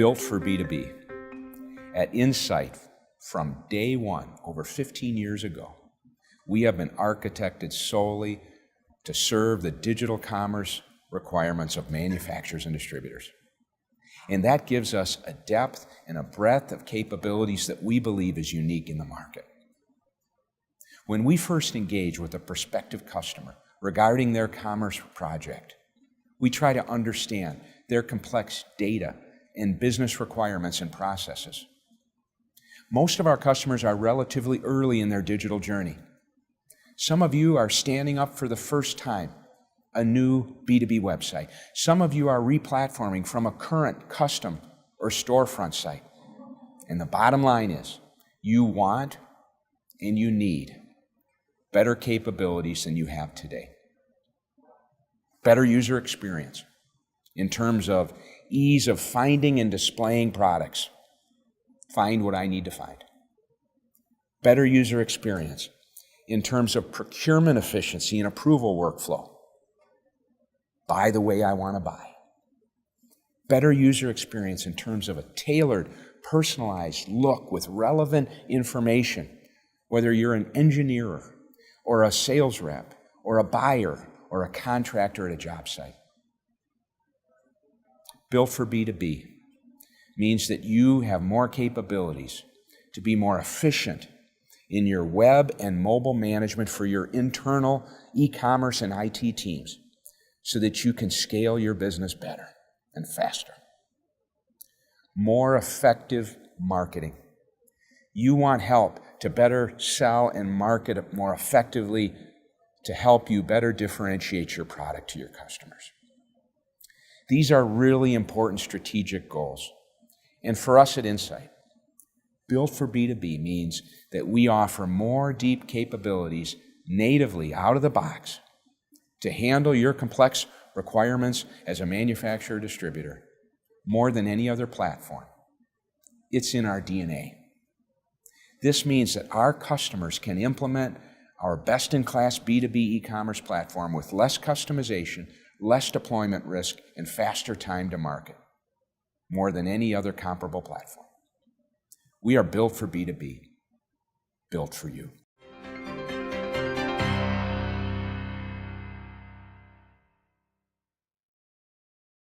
built for B2B. At Insite, from day one, over 15 years ago, we have been architected solely to serve the digital commerce requirements of manufacturers and distributors. And that gives us a depth and a breadth of capabilities that we believe is unique in the market. When we first engage with a prospective customer regarding their commerce project, we try to understand their complex data and business requirements and processes. Most of our customers are relatively early in their digital journey. Some of you are standing up for the first time a new B2B website. Some of you are replatforming from a current custom or storefront site. And the bottom line is, you want and you need better capabilities than you have today. Better user experience in terms of ease of finding and displaying products. Find what I need to find. Better user experience in terms of procurement efficiency and approval workflow. Buy the way I want to buy. Better user experience in terms of a tailored, personalized look with relevant information, whether you're an engineer or a sales rep or a buyer or a contractor at a job site. Built for B2B means that you have more capabilities to be more efficient in your web and mobile management for your internal e-commerce and IT teams so that you can scale your business better and faster. More effective marketing. You want help to better sell and market more effectively to help you better differentiate your product to your customers. These are really important strategic goals. And for us at Insite, built for B2B means that we offer more deep capabilities natively out of the box to handle your complex requirements as a manufacturer or distributor more than any other platform. It's in our DNA. This means that our customers can implement our best-in-class B2B e-commerce platform with less customization, less deployment risk, and faster time to market, more than any other comparable platform. We are built for B2B, built for you.